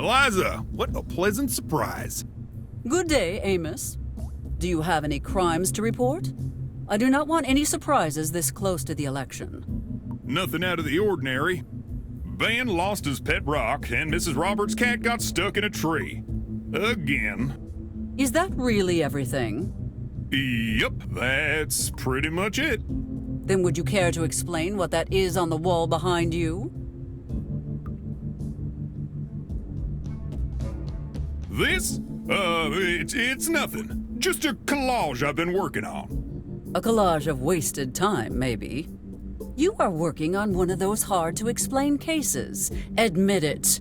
Eliza, what a pleasant surprise. Good day, Amos. Do you have any crimes to report? I do not want any surprises this close to the election. Nothing out of the ordinary. Ben lost his pet rock, and Mrs. Roberts' cat got stuck in a tree. Again. Is that really everything? Yep, that's pretty much it. Then would you care to explain what that is on the wall behind you? This? It's nothing. Just a collage I've been working on. A collage of wasted time, maybe. You are working on one of those hard-to-explain cases. Admit it.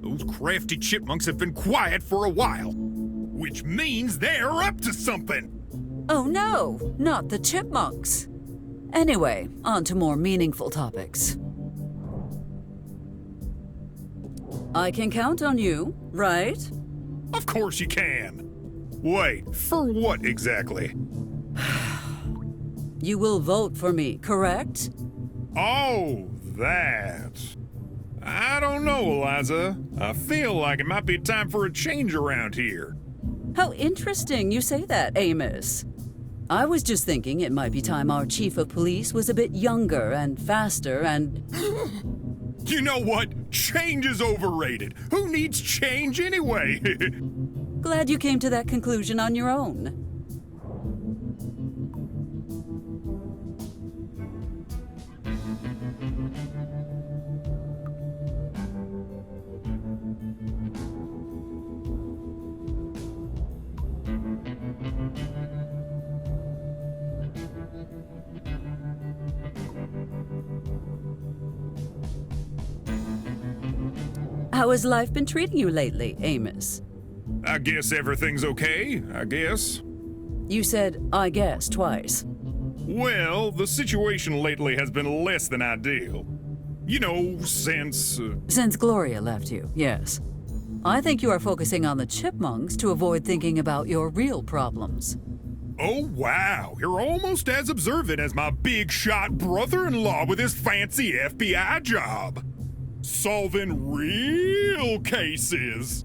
Those crafty chipmunks have been quiet for a while, which means they're up to something. Oh no, not the chipmunks. Anyway, on to more meaningful topics. I can count on you, right? Of course you can. Wait, for what exactly? You will vote for me, correct? Oh, that. I don't know, Eliza. I feel like it might be time for a change around here. How interesting you say that, Amos. I was just thinking it might be time our chief of police was a bit younger and faster and... You know what? Change is overrated. Who needs change anyway? Glad you came to that conclusion on your own. How has life been treating you lately, Amos? I guess everything's okay, I guess. You said, I guess, twice. Well, the situation lately has been less than ideal. You know, since... Since Gloria left you, yes. I think you are focusing on the chipmunks to avoid thinking about your real problems. Oh, wow. You're almost as observant as my big-shot brother-in-law with his fancy FBI job. Solving real cases.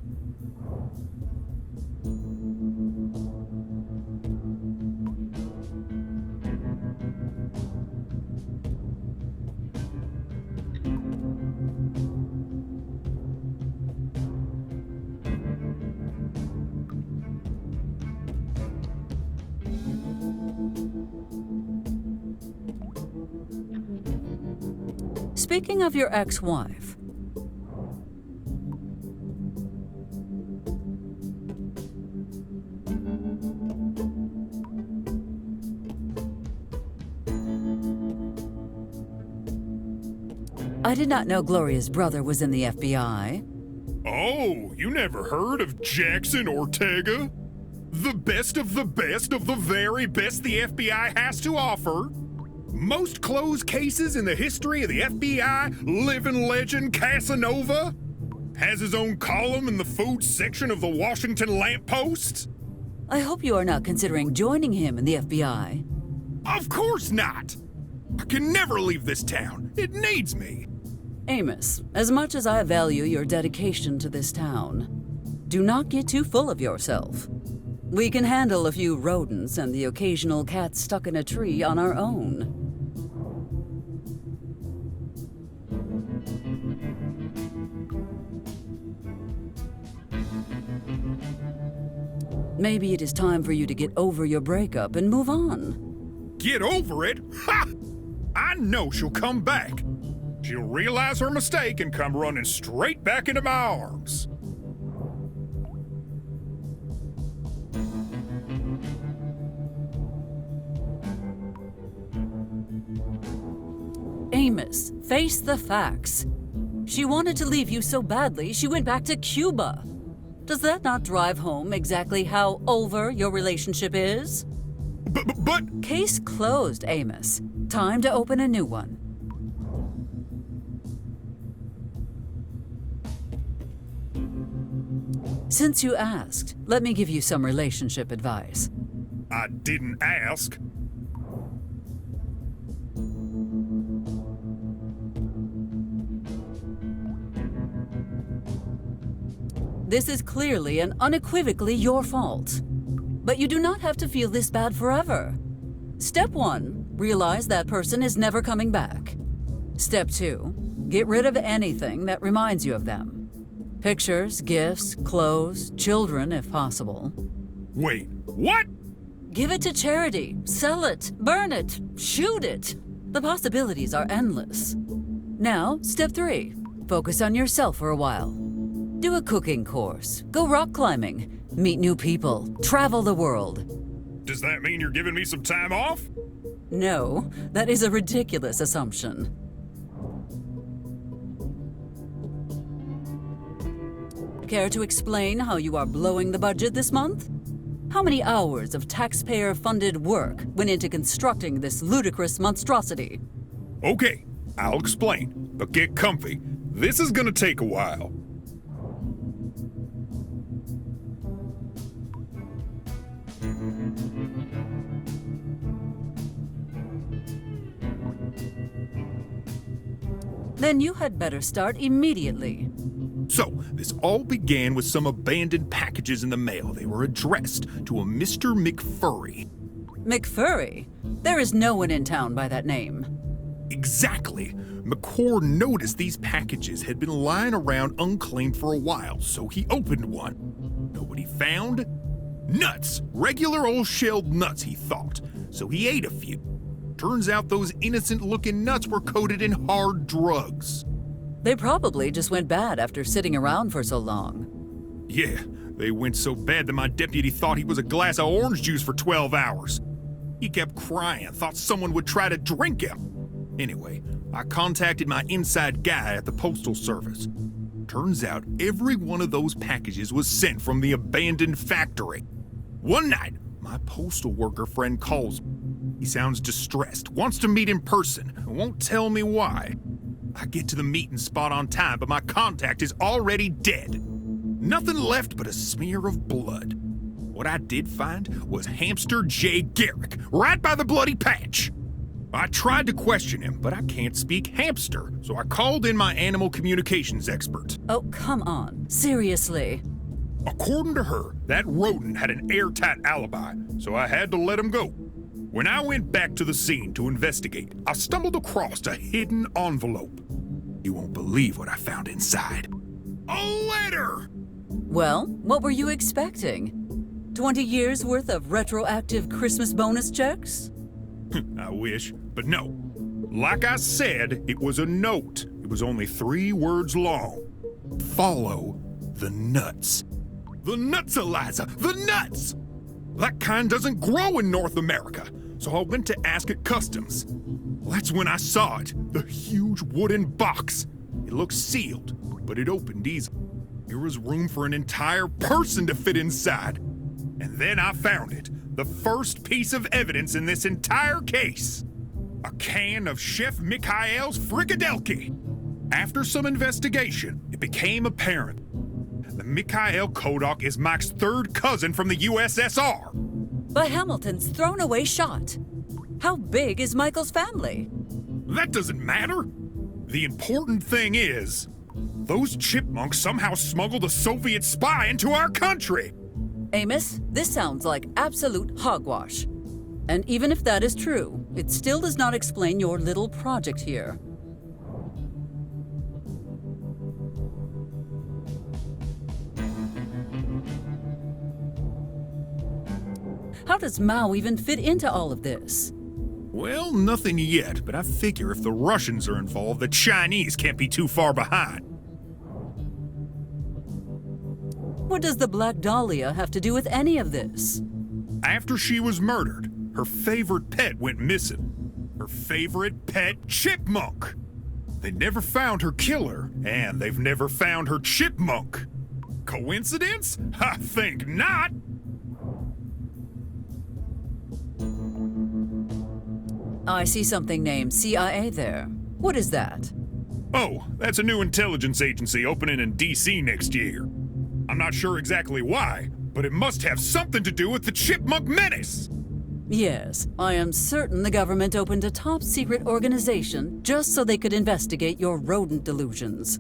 Speaking of your ex-wife, I did not know Gloria's brother was in the FBI. Oh, you never heard of Jackson Ortega? The best of the best of the very best the FBI has to offer. Most closed cases in the history of the FBI, living legend Casanova. Has his own column in the food section of the Washington Lamppost. I hope you are not considering joining him in the FBI. Of course not! I can never leave this town. It needs me. Amos, as much as I value your dedication to this town, do not get too full of yourself. We can handle a few rodents and the occasional cat stuck in a tree on our own. Maybe it is time for you to get over your breakup and move on. Get over it? Ha! I know she'll come back. She'll realize her mistake and come running straight back into my arms. Amos, face the facts. She wanted to leave you so badly, she went back to Cuba. Does that not drive home exactly how over your relationship is? But... Case closed, Amos. Time to open a new one. Since you asked, let me give you some relationship advice. I didn't ask. This is clearly and unequivocally your fault. But you do not have to feel this bad forever. Step 1, realize that person is never coming back. Step 2, get rid of anything that reminds you of them. Pictures, gifts, clothes, children if possible. Wait, what? Give it to charity, sell it, burn it, shoot it. The possibilities are endless. Now, step 3, focus on yourself for a while. Do a cooking course, go rock climbing, meet new people, travel the world. Does that mean you're giving me some time off? No, that is a ridiculous assumption. Care to explain how you are blowing the budget this month? How many hours of taxpayer-funded work went into constructing this ludicrous monstrosity? Okay, I'll explain, but get comfy. This is gonna take a while. Then you had better start immediately. So, this all began with some abandoned packages in the mail. They were addressed to a Mr. McFurry. McFurry? There is no one in town by that name. Exactly. McCord noticed these packages had been lying around unclaimed for a while, so he opened one. Know what he found? Nuts! Regular old shelled nuts, he thought. So he ate a few. Turns out those innocent-looking nuts were coated in hard drugs. They probably just went bad after sitting around for so long. Yeah, they went so bad that my deputy thought he was a glass of orange juice for 12 hours. He kept crying, thought someone would try to drink him. Anyway, I contacted my inside guy at the Postal Service. Turns out every one of those packages was sent from the abandoned factory. One night, my postal worker friend calls me. He sounds distressed, wants to meet in person, and won't tell me why. I get to the meeting spot on time, but my contact is already dead. Nothing left but a smear of blood. What I did find was Hamster J. Garrick, right by the bloody patch. I tried to question him, but I can't speak hamster, so I called in my animal communications expert. Oh, come on. Seriously. According to her, that rodent had an airtight alibi, so I had to let him go. When I went back to the scene to investigate, I stumbled across a hidden envelope. You won't believe what I found inside. A letter! Well, what were you expecting? 20 years worth of retroactive Christmas bonus checks? I wish, but no. Like I said, it was a note. It was only 3 words long. Follow the nuts. The nuts, Eliza! The nuts! That kind doesn't grow in North America, so I went to ask at customs. That's when I saw it, the huge wooden box. It looked sealed, but it opened easily. There was room for an entire person to fit inside. And then I found it, the first piece of evidence in this entire case. A can of Chef Mikhail's Frikadelki. After some investigation, it became apparent that Mikhail Kodok is Mike's 3rd cousin from the USSR. But Hamilton's thrown away shot. How big is Michael's family? That doesn't matter. The important thing is, those chipmunks somehow smuggled a Soviet spy into our country. Amos, this sounds like absolute hogwash. And even if that is true, it still does not explain your little project here. How does Mao even fit into all of this? Well, nothing yet, but I figure if the Russians are involved, the Chinese can't be too far behind. What does the Black Dahlia have to do with any of this? After she was murdered, her favorite pet went missing. Her favorite pet chipmunk. They never found her killer, and they've never found her chipmunk. Coincidence? I think not. I see something named CIA there. What is that? Oh, that's a new intelligence agency opening in D.C. next year. I'm not sure exactly why, but it must have something to do with the Chipmunk Menace. Yes, I am certain the government opened a top-secret organization just so they could investigate your rodent delusions.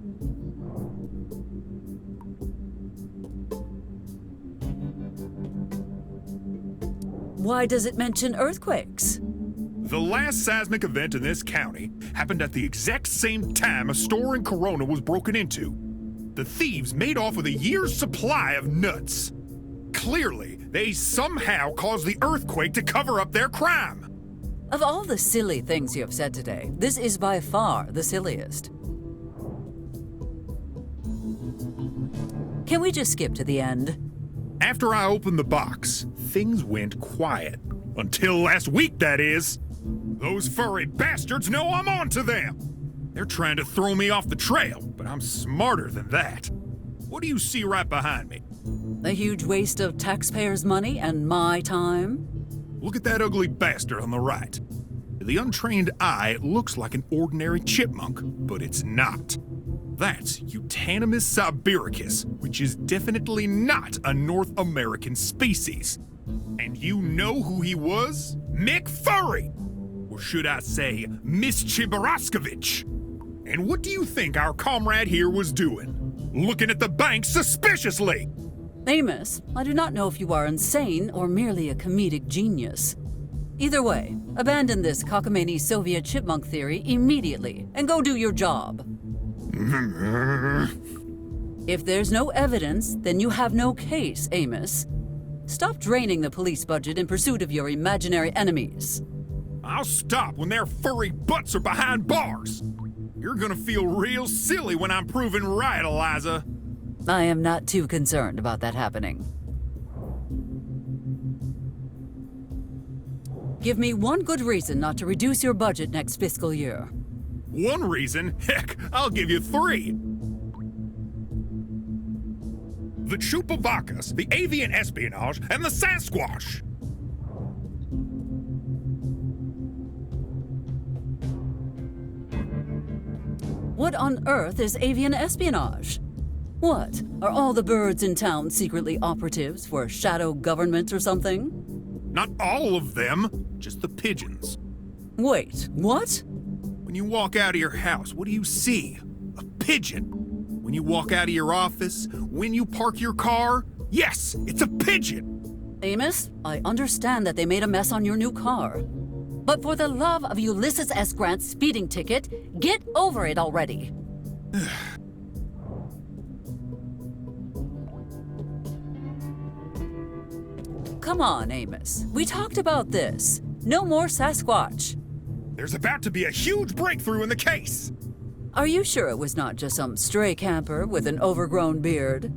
why does it mention earthquakes? The last seismic event in this county happened at the exact same time a store in Corona was broken into. The thieves made off with a year's supply of nuts. Clearly, they somehow caused the earthquake to cover up their crime. Of all the silly things you have said today, this is by far the silliest. Can we just skip to the end? After I opened the box, things went quiet. Until last week, that is. Those furry bastards know I'm on to them. They're trying to throw me off the trail, but I'm smarter than that. What do you see right behind me? A huge waste of taxpayers' money and my time? Look at that ugly bastard on the right. To the untrained eye, it looks like an ordinary chipmunk, but it's not. That's Euonymus sibiricus, which is definitely not a North American species. And you know who he was? Mick Furry! Or should I say, Miss Chibaroskovich? And what do you think our comrade here was doing? Looking at the bank suspiciously! Amos, I do not know if you are insane or merely a comedic genius. Either way, abandon this cockamamie Soviet chipmunk theory immediately and go do your job. If there's no evidence, then you have no case, Amos. Stop draining the police budget in pursuit of your imaginary enemies. I'll stop when their furry butts are behind bars. You're gonna feel real silly when I'm proven right, Eliza. I am not too concerned about that happening. Give me one good reason not to reduce your budget next fiscal year. One reason? Heck, I'll give you 3. The Chupavacas, the avian espionage, and the Sasquatch. What on earth is avian espionage? What, are all the birds in town secretly operatives for a shadow government or something? Not all of them, just the pigeons. Wait, what? When you walk out of your house, what do you see? A pigeon. When you walk out of your office, when you park your car, yes, it's a pigeon. Amos, I understand that they made a mess on your new car. But for the love of Ulysses S. Grant's speeding ticket, get over it already. Come on, Amos. We talked about this. No more Sasquatch. There's about to be a huge breakthrough in the case. Are you sure it was not just some stray camper with an overgrown beard?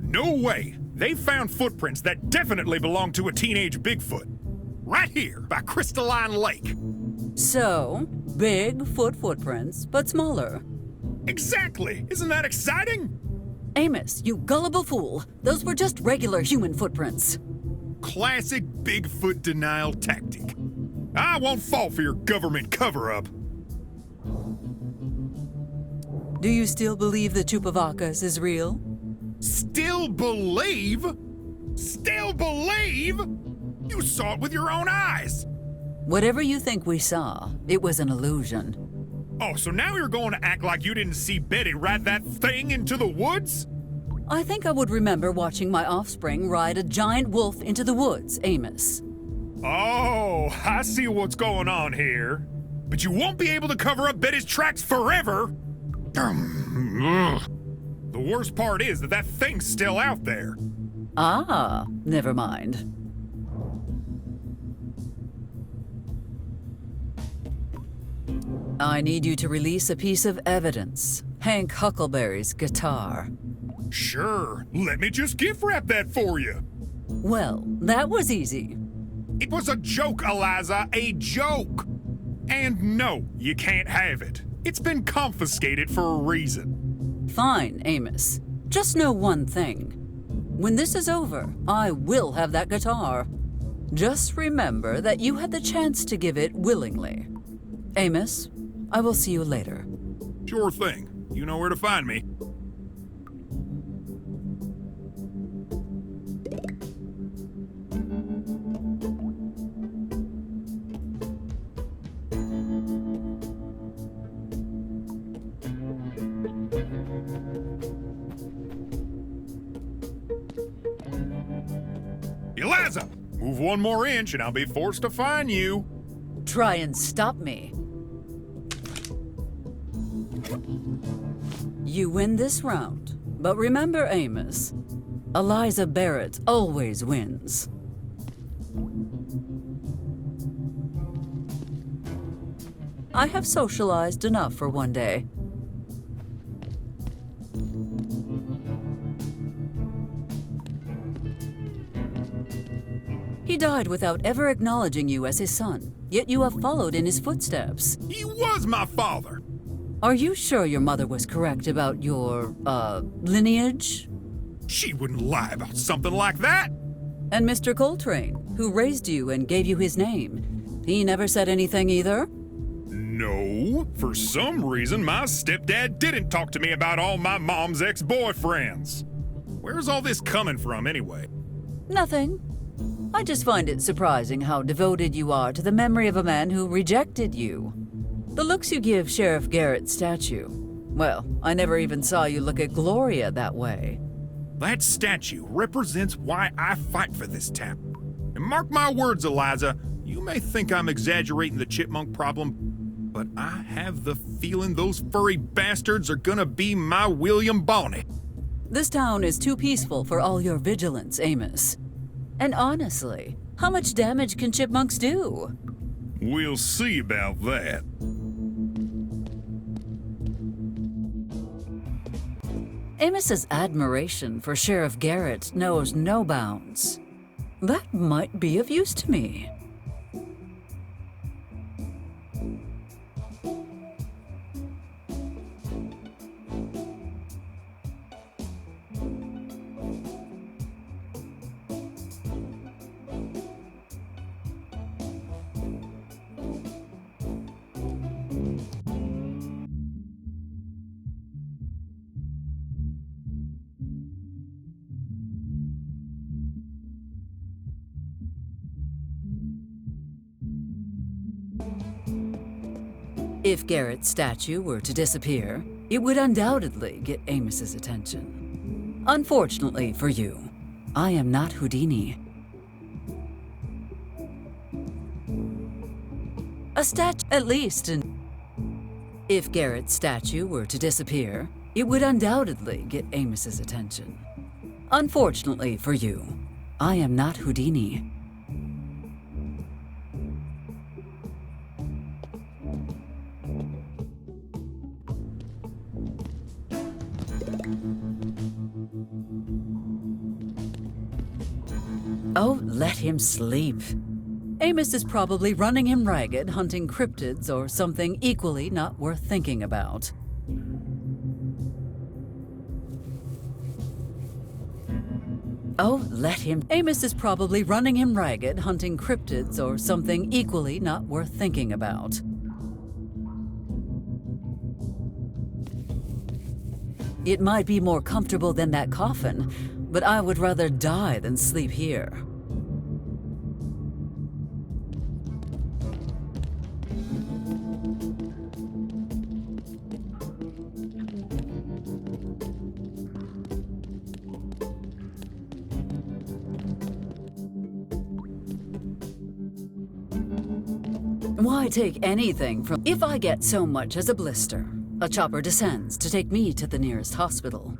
No way. They found footprints that definitely belong to a teenage Bigfoot. Right here by Crystalline Lake. So, big footprints, but smaller. Exactly. Isn't that exciting? Amos, you gullible fool. Those were just regular human footprints. Classic Bigfoot denial tactic. I won't fall for your government cover-up. Do you still believe the Chupavacas is real? Still believe? Still believe? You saw it with your own eyes. Whatever you think we saw, it was an illusion. Oh, so now you're going to act like you didn't see Betty ride that thing into the woods? I think I would remember watching my offspring ride a giant wolf into the woods, Amos. Oh, I see what's going on here. But you won't be able to cover up Betty's tracks forever. The worst part is that thing's still out there. Ah, never mind. I need you to release a piece of evidence. Hank Huckleberry's guitar. Sure, let me just gift wrap that for you. Well, that was easy. It was a joke, Eliza, a joke. And no, you can't have it. It's been confiscated for a reason. Fine, Amos. Just know one thing. When this is over, I will have that guitar. Just remember that you had the chance to give it willingly. Amos, I will see you later. Sure thing. You know where to find me. Move one more inch and I'll be forced to fine you. Try and stop me. You win this round, but remember, Amos, Eliza Barrett always wins. I have socialized enough for one day. He died without ever acknowledging you as his son, yet you have followed in his footsteps. He was my father. Are you sure your mother was correct about your, lineage? She wouldn't lie about something like that. And Mr. Coltrane, who raised you and gave you his name, he never said anything either? No, for some reason my stepdad didn't talk to me about all my mom's ex-boyfriends. Where's all this coming from anyway? Nothing. I just find it surprising how devoted you are to the memory of a man who rejected you. The looks you give Sheriff Garrett's statue. Well, I never even saw you look at Gloria that way. That statue represents why I fight for this town. And mark my words, Eliza, you may think I'm exaggerating the chipmunk problem, but I have the feeling those furry bastards are gonna be my William Bonney. This town is too peaceful for all your vigilance, Amos. And honestly, how much damage can chipmunks do? We'll see about that. Amos's admiration for Sheriff Garrett knows no bounds. That might be of use to me. If Garrett's statue were to disappear, it would undoubtedly get Amos's attention. Unfortunately for you, I am not Houdini. A statue, at least If Garrett's statue were to disappear, it would undoubtedly get Amos's attention. Unfortunately for you, I am not Houdini. Oh, let him sleep. Amos is probably running him ragged, hunting cryptids or something equally not worth thinking about. Oh, let him. Amos is probably running him ragged, hunting cryptids or something equally not worth thinking about. It might be more comfortable than that coffin, but I would rather die than sleep here. Why take anything from... If I get so much as a blister, a chopper descends to take me to the nearest hospital.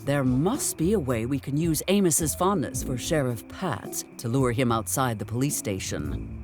There must be a way we can use Amos's fondness for Sheriff Pat to lure him outside the police station.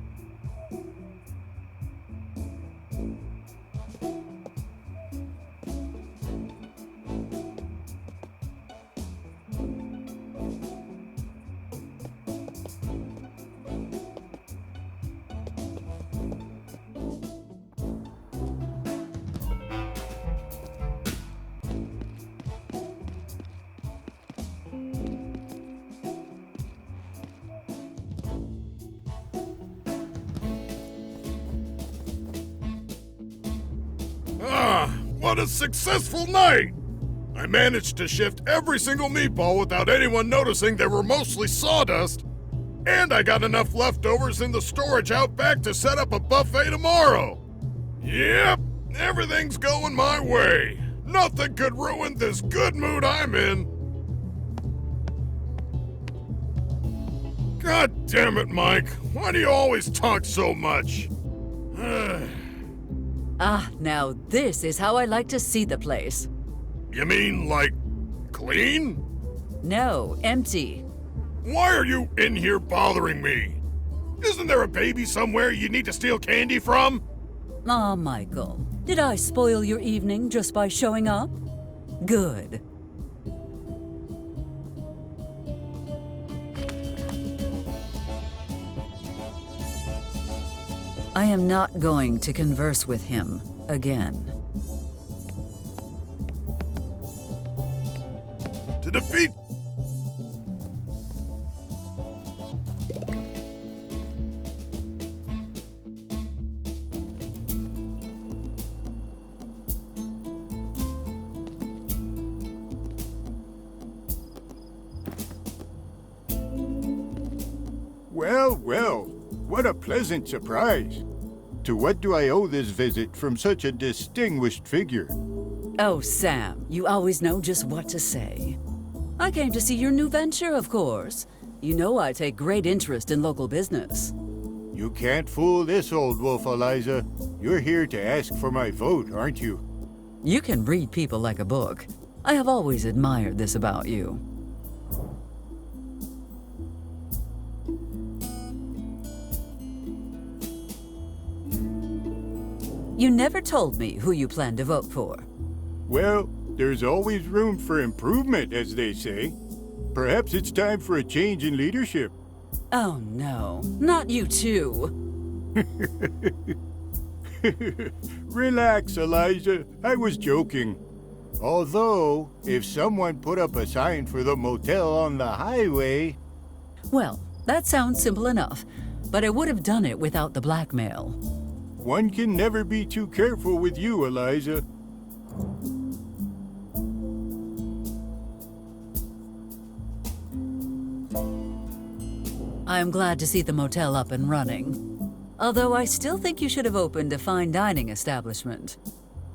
What a successful night! I managed to shift every single meatball without anyone noticing they were mostly sawdust. And I got enough leftovers in the storage out back to set up a buffet tomorrow. Yep, everything's going my way. Nothing could ruin this good mood I'm in. God damn it, Mike. Why do you always talk so much? Now this is how I like to see the place. You mean, like, clean? No, empty. Why are you in here bothering me? Isn't there a baby somewhere you need to steal candy from? Aw, Michael, did I spoil your evening just by showing up? Good. I am not going to converse with him again. To defeat... Well, well, what a pleasant surprise. To what do I owe this visit from such a distinguished figure? Oh, Sam, you always know just what to say. I came to see your new venture, of course. You know I take great interest in local business. You can't fool this old wolf, Eliza. You're here to ask for my vote, aren't you? You can read people like a book. I have always admired this about you. You never told me who you plan to vote for. Well, there's always room for improvement, as they say. Perhaps it's time for a change in leadership. Oh no, not you too. Relax, Eliza. I was joking. Although, if someone put up a sign for the motel on the highway... Well, that sounds simple enough, but I would have done it without the blackmail. One can never be too careful with you, Eliza. I am glad to see the motel up and running. Although I still think you should have opened a fine dining establishment.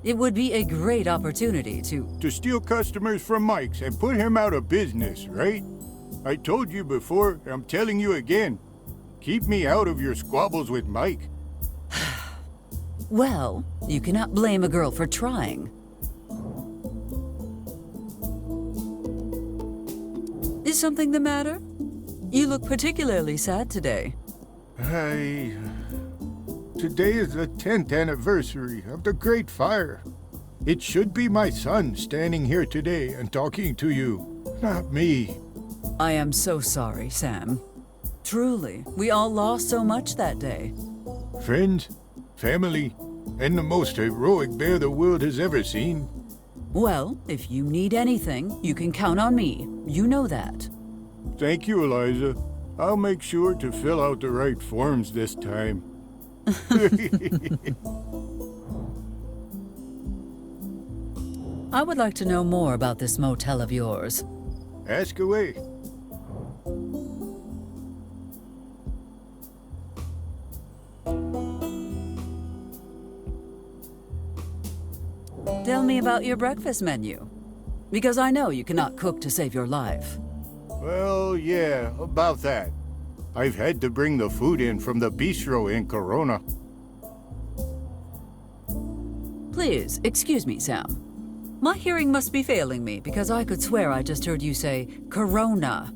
It would be a great opportunity to... To steal customers from Mike's and put him out of business, right? I told you before, I'm telling you again. Keep me out of your squabbles with Mike. Well, you cannot blame a girl for trying. Is something the matter? You look particularly sad today. Today is the 10th anniversary of the Great Fire. It should be my son standing here today and talking to you, not me. I am so sorry, Sam. Truly, we all lost so much that day. Friends, family, and the most heroic bear the world has ever seen. Well, if you need anything, you can count on me. You know that. Thank you, Eliza. I'll make sure to fill out the right forms this time. I would like to know more about this motel of yours. Ask away. Tell me about your breakfast menu. Because I know you cannot cook to save your life. Well, yeah, about that. I've had to bring the food in from the bistro in Corona. Please, excuse me, Sam. My hearing must be failing me because I could swear I just heard you say Corona.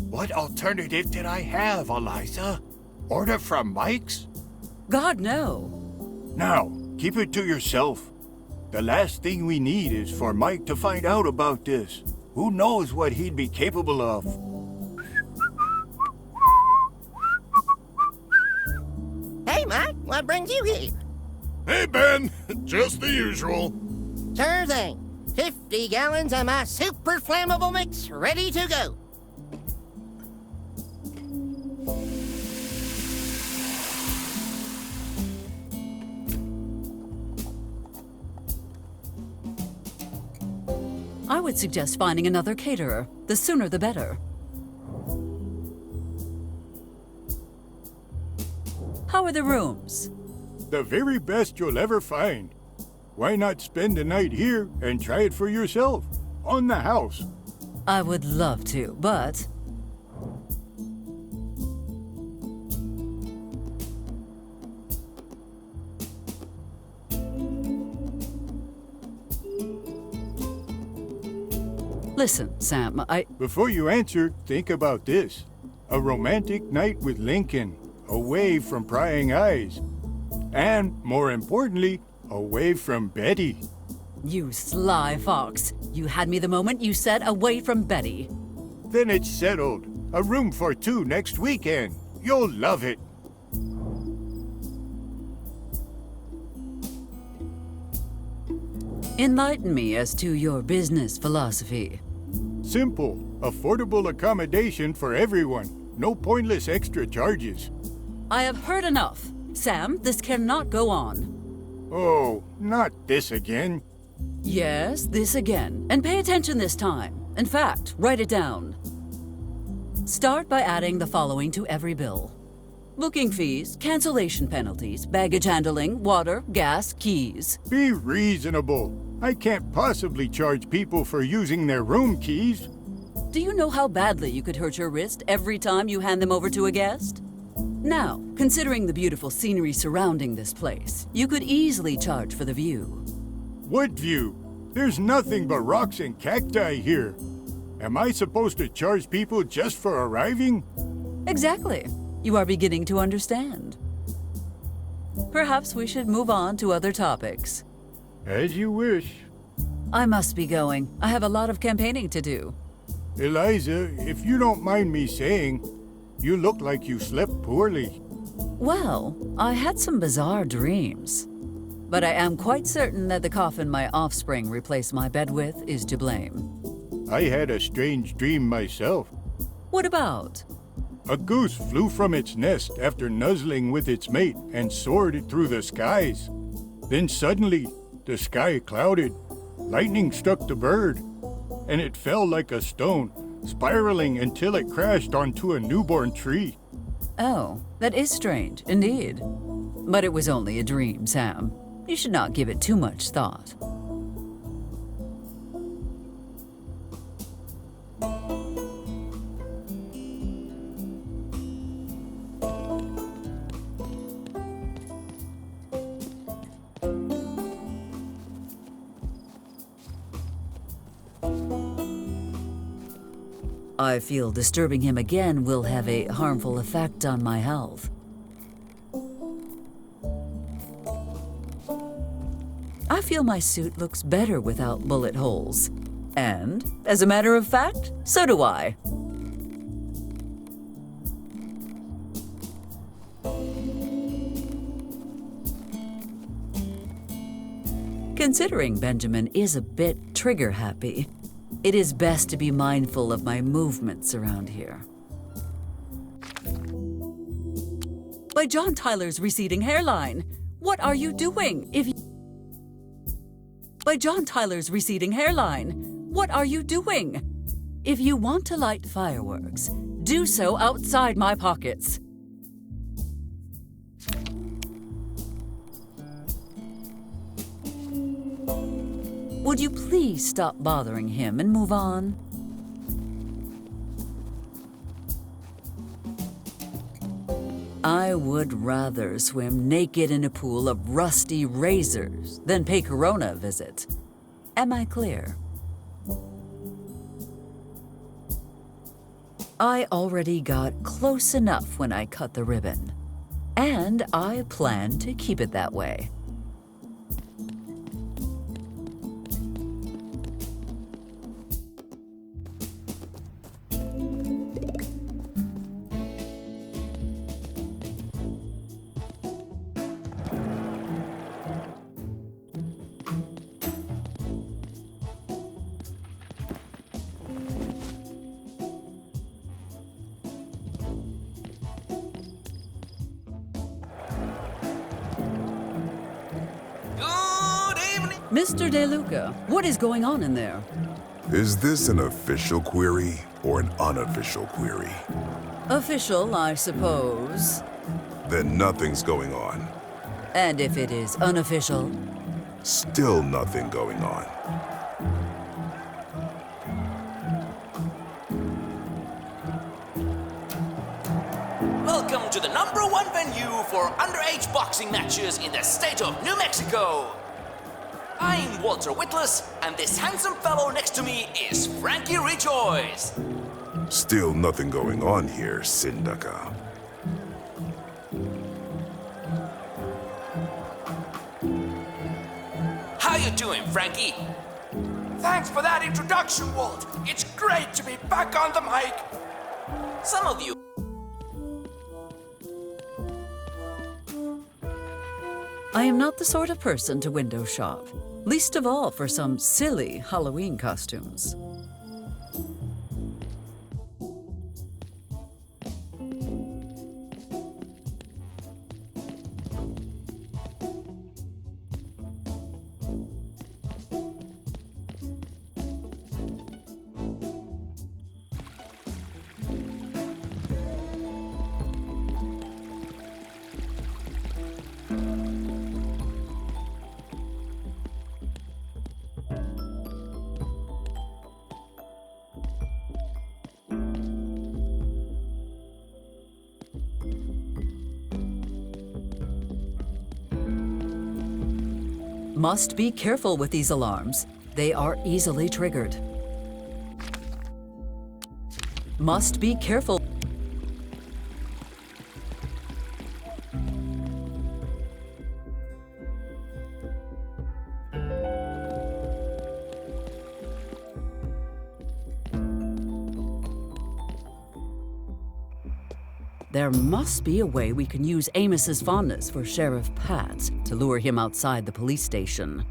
What alternative did I have, Eliza? Order from Mike's? God, no. Now, keep it to yourself. The last thing we need is for Mike to find out about this. Who knows what he'd be capable of? Hey, Mike, what brings you here? Hey, Ben. Just the usual. Sure thing. 50 gallons of my super flammable mix ready to go. I would suggest finding another caterer. The sooner the better. How are the rooms? The very best you'll ever find. Why not spend the night here and try it for yourself? On the house. I would love to, but... Listen, Sam, Before you answer, think about this. A romantic night with Lincoln, away from prying eyes. And, more importantly, away from Betty. You sly fox. You had me the moment you said away from Betty. Then it's settled. A room for two next weekend. You'll love it. Enlighten me as to your business philosophy. Simple, affordable accommodation for everyone. No pointless extra charges. I have heard enough. Sam, this cannot go on. Oh, not this again. Yes, this again. And pay attention this time. In fact, write it down. Start by adding the following to every bill. Booking fees, cancellation penalties, baggage handling, water, gas, keys. Be reasonable. I can't possibly charge people for using their room keys. Do you know how badly you could hurt your wrist every time you hand them over to a guest? Now, considering the beautiful scenery surrounding this place, you could easily charge for the view. What view? There's nothing but rocks and cacti here. Am I supposed to charge people just for arriving? Exactly. You are beginning to understand. Perhaps we should move on to other topics. As you wish. I must be going. I have a lot of campaigning to do. Eliza, if you don't mind me saying, you look like you slept poorly. Well, I had some bizarre dreams. But I am quite certain that the coffin my offspring replaced my bed with is to blame. I had a strange dream myself. What about? A goose flew from its nest after nuzzling with its mate and soared through the skies. Then suddenly, the sky clouded. Lightning struck the bird, and it fell like a stone, spiraling until it crashed onto a newborn tree. Oh, that is strange, indeed. But it was only a dream, Sam. You should not give it too much thought. I feel disturbing him again will have a harmful effect on my health. I feel my suit looks better without bullet holes. And, as a matter of fact, so do I. Considering Benjamin is a bit trigger-happy, it is best to be mindful of my movements around here. By John Tyler's receding hairline, what are you doing? By John Tyler's receding hairline, what are you doing? If you want to light fireworks, do so outside my pockets. Would you please stop bothering him and move on? I would rather swim naked in a pool of rusty razors than pay Corona a visit. Am I clear? I already got close enough when I cut the ribbon, and I plan to keep it that way. Mr. DeLuca, what is going on in there? Is this an official query or an unofficial query? Official, I suppose. Then nothing's going on. And if it is unofficial? Still nothing going on. Welcome to the #1 venue for underage boxing matches in the state of New Mexico. I'm Walter Whitless, and this handsome fellow next to me is Frankie Rejoice. Still nothing going on here, Sindaka. How you doing, Frankie? Thanks for that introduction, Walt. It's great to be back on the mic. Some of you I am not the sort of person to window shop, least of all for some silly Halloween costumes. Must be careful with these alarms. They are easily triggered. Must be careful. There must be a way we can use Amos's fondness for Sheriff Pat to lure him outside the police station.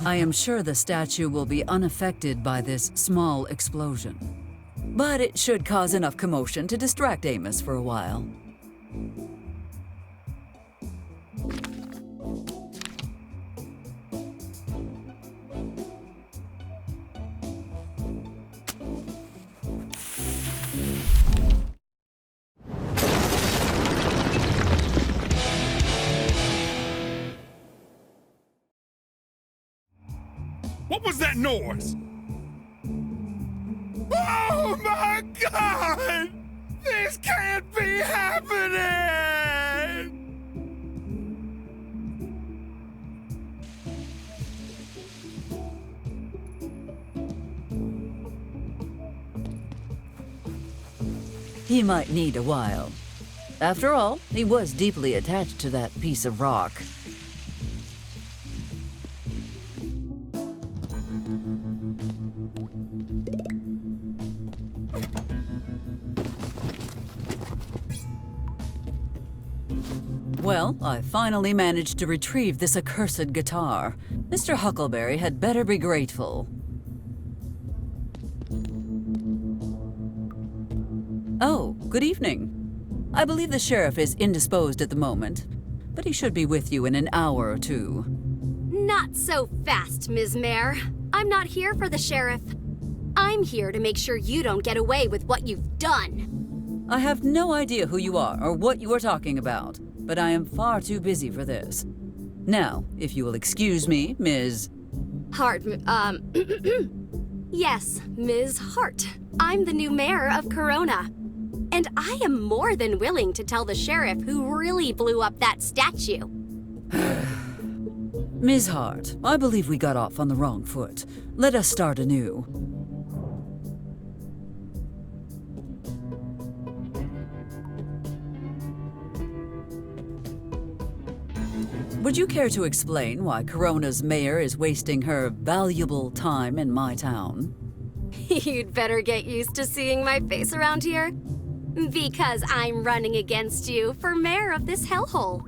I am sure the statue will be unaffected by this small explosion, but it should cause enough commotion to distract Amos for a while. What was that noise? Oh my God! This can't be happening! He might need a while. After all, he was deeply attached to that piece of rock. Well, I finally managed to retrieve this accursed guitar. Mr. Huckleberry had better be grateful. Oh, good evening. I believe the sheriff is indisposed at the moment, but he should be with you in an hour or two. Not so fast, Ms. Mayor. I'm not here for the sheriff. I'm here to make sure you don't get away with what you've done. I have no idea who you are or what you are talking about, but I am far too busy for this. Now, if you will excuse me, Ms. Hart, yes, Ms. Hart. I'm the new mayor of Corona. And I am more than willing to tell the sheriff who really blew up that statue. Ms. Hart, I believe we got off on the wrong foot. Let us start anew. Would you care to explain why Corona's mayor is wasting her valuable time in my town? You'd better get used to seeing my face around here. Because I'm running against you for mayor of this hellhole.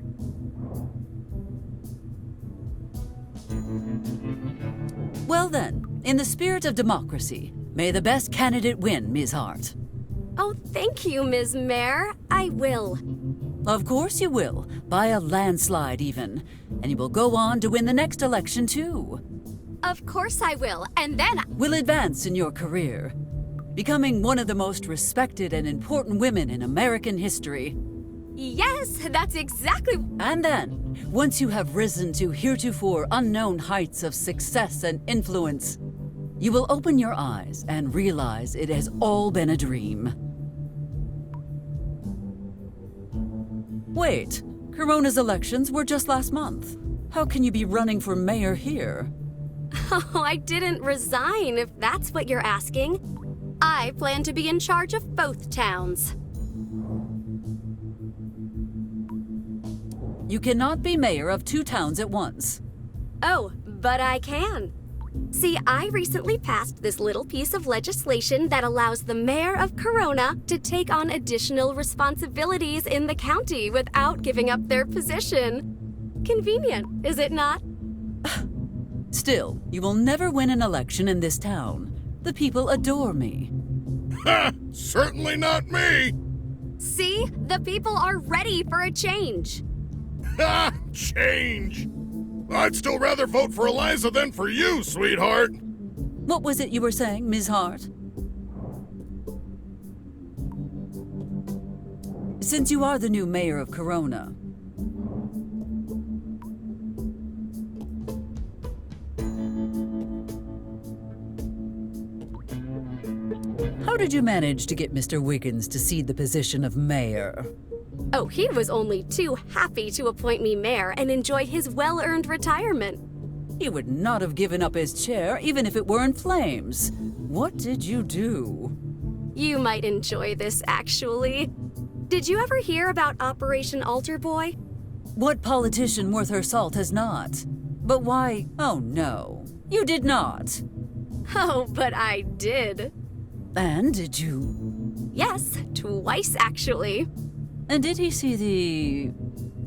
Well then, in the spirit of democracy, may the best candidate win, Ms. Hart. Oh, thank you, Ms. Mayor. I will. Of course you will, by a landslide even. And you will go on to win the next election too. Of course I will, and then Will advance in your career, becoming one of the most respected and important women in American history. yes, that's exactly. And then, once you have risen to heretofore unknown heights of success and influence, you will open your eyes and realize it has all been a dream. Wait, Corona's elections were just last month. How can you be running for mayor here? Oh, I didn't resign, if that's what you're asking. I plan to be in charge of both towns. You cannot be mayor of two towns at once. Oh, but I can. See, I recently passed this little piece of legislation that allows the mayor of Corona to take on additional responsibilities in the county without giving up their position. Convenient, is it not? Still, you will never win an election in this town. The people adore me. Ha! Certainly not me! See, the people are ready for a change. Ha! Change! I'd still rather vote for Eliza than for you, sweetheart! What was it you were saying, Ms. Hart? Since you are the new mayor of Corona, how did you manage to get Mr. Wiggins to cede the position of mayor? Oh, he was only too happy to appoint me mayor and enjoy his well-earned retirement. He would not have given up his chair even if it were in flames. What did you do? You might enjoy this, actually. Did you ever hear about Operation Altar Boy? What politician worth her salt has not? But why? Oh no, you did not. Oh, but I did. And did you? Yes, twice actually. And did he see the...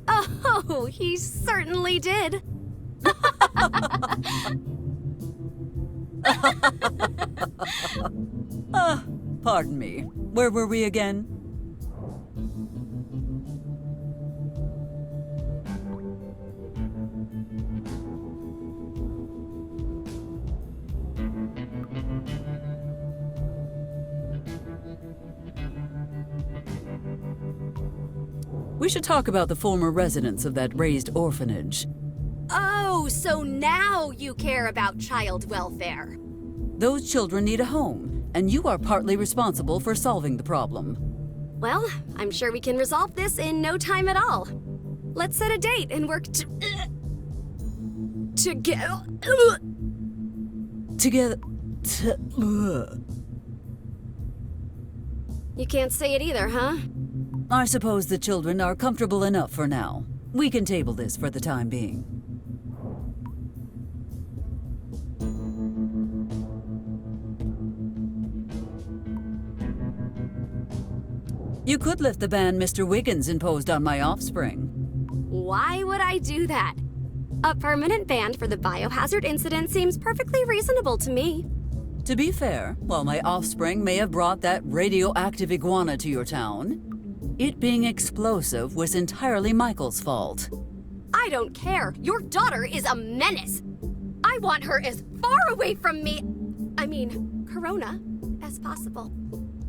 Oh, he certainly did. Pardon me. Where were we again? We should talk about the former residents of that raised orphanage. Oh, so now you care about child welfare. Those children need a home, and you are partly responsible for solving the problem. Well, I'm sure we can resolve this in no time at all. Let's set a date and work together. You can't say it either, huh? I suppose the children are comfortable enough for now. We can table this for the time being. You could lift the ban Mr. Wiggins imposed on my offspring. Why would I do that? A permanent ban for the biohazard incident seems perfectly reasonable to me. To be fair, while my offspring may have brought that radioactive iguana to your town, it being explosive was entirely Michael's fault. I don't care. Your daughter is a menace. I want her as far away from me, Corona, as possible.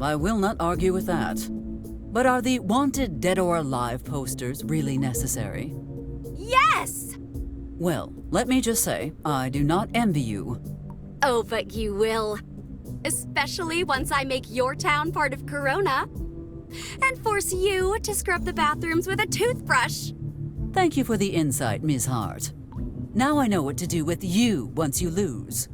I will not argue with that. But are the wanted dead or alive posters really necessary? Yes! Well, let me just say, I do not envy you. Oh, but you will. Especially once I make your town part of Corona. And force you to scrub the bathrooms with a toothbrush. Thank you for the insight, Ms. Hart. Now I know what to do with you once you lose.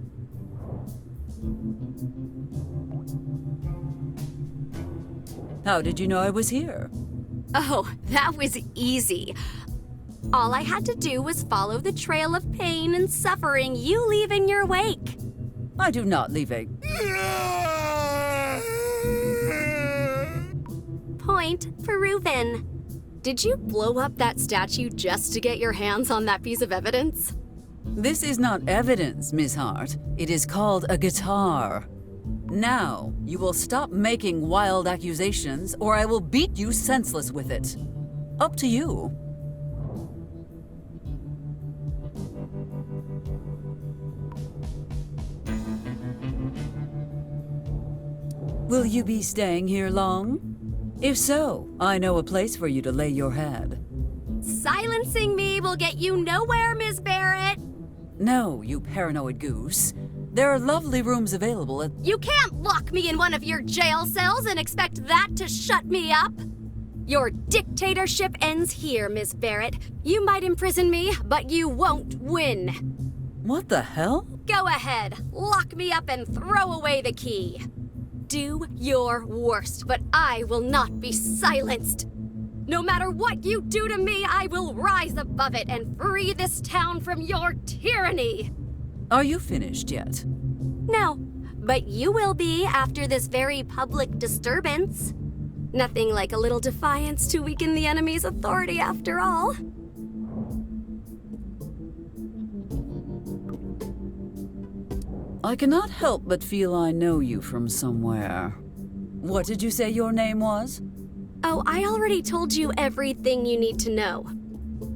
How did you know I was here? Oh, that was easy. All I had to do was follow the trail of pain and suffering you leave in your wake. I do not leave a... Point proven. Did you blow up that statue just to get your hands on that piece of evidence? This is not evidence, Miss Hart. It is called a guitar. Now, you will stop making wild accusations, or I will beat you senseless with it. Up to you. Will you be staying here long? If so, I know a place for you to lay your head. Silencing me will get you nowhere, Ms. Barrett. No, you paranoid goose. There are lovely rooms available at... You can't lock me in one of your jail cells and expect that to shut me up. Your dictatorship ends here, Ms. Barrett. You might imprison me, but you won't win. What the hell? Go ahead, lock me up and throw away the key. Do your worst, but I will not be silenced. No matter what you do to me, I will rise above it and free this town from your tyranny. Are you finished yet? No, but you will be after this very public disturbance. Nothing like a little defiance to weaken the enemy's authority after all. I cannot help but feel I know you from somewhere. What did you say your name was? Oh, I already told you everything you need to know.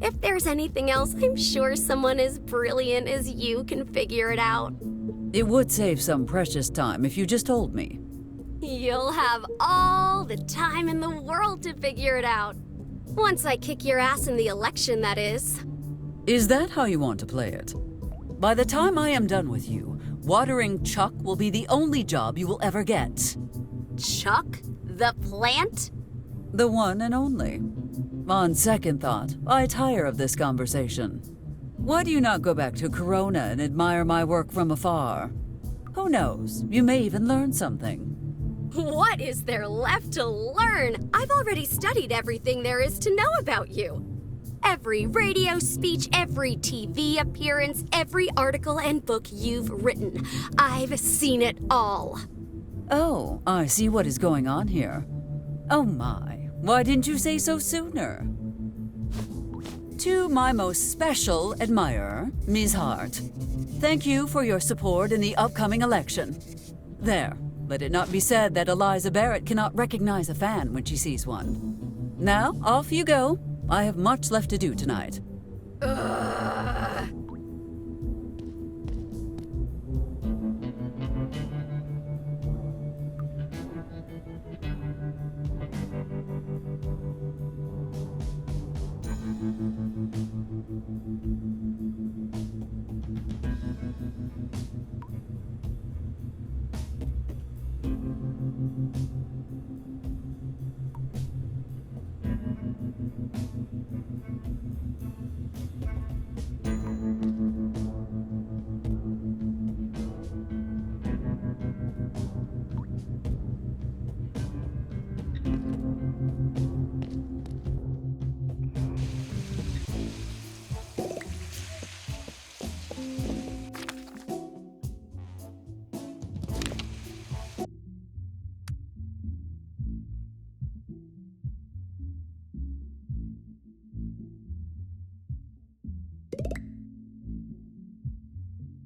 If there's anything else, I'm sure someone as brilliant as you can figure it out. It would save some precious time if you just told me. You'll have all the time in the world to figure it out. Once I kick your ass in the election, that is. Is that how you want to play it? By the time I am done with you, watering Chuck will be the only job you will ever get. Chuck? The plant? The one and only. On second thought, I tire of this conversation. Why do you not go back to Corona and admire my work from afar? Who knows, you may even learn something. What is there left to learn? I've already studied everything there is to know about you. Every radio speech, every TV appearance, every article and book you've written. I've seen it all. Oh, I see what is going on here. Oh my, why didn't you say so sooner? To my most special admirer, Ms. Hart, thank you for your support in the upcoming election. There, let it not be said that Eliza Barrett cannot recognize a fan when she sees one. Now, off you go. I have much left to do tonight. Ugh.